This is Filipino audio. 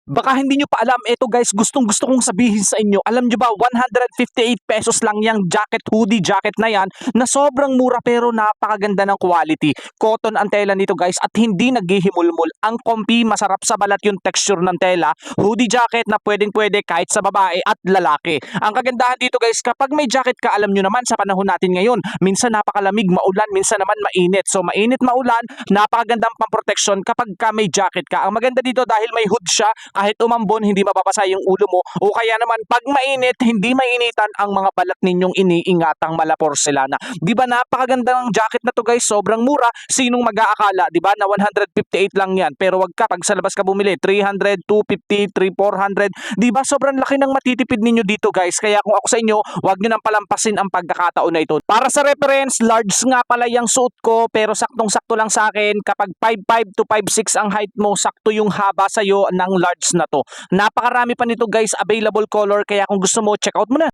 Baka hindi nyo pa alam, eto guys, gustong-gusto kong sabihin sa inyo. Alam nyo ba, 158 pesos lang yung jacket, hoodie jacket na yan, na sobrang mura pero napakaganda ng quality. Cotton ang tela nito guys at hindi naghihimulmul. Ang comfy, masarap sa balat yung texture ng tela. Hoodie jacket na pwedeng-pwede kahit sa babae at lalaki. Ang kagandahan dito guys, kapag may jacket ka, alam nyo naman sa panahon natin ngayon, minsan napakalamig, maulan, minsan naman mainit. So mainit, maulan, napakagandang pamproteksyon kapag ka may jacket ka. Ang maganda dito dahil may hood siya, kahit umambon, hindi mababasa yung ulo mo o kaya naman pag mainit, hindi mainitan ang mga balat ninyong iniingatang mala porselana. Di ba napakaganda ng jacket na to guys, sobrang mura. Sinong mag-aakala, di ba, na 158 lang yan. Pero wag ka, pag sa labas ka bumili, 300, 250, 300, 400. Di ba sobrang laki ng matitipid ninyo dito guys. Kaya kung ako sa inyo, wag nyo nang palampasin ang pagkakataon na ito. Para sa reference, large nga pala yung suit ko pero saktong-sakto lang sa akin. Kapag 5'5 to 5'6 ang height mo, sakto yung haba sa'yo ng large na to. Napakarami pa nito guys, available color, kaya kung gusto mo, check out mo na.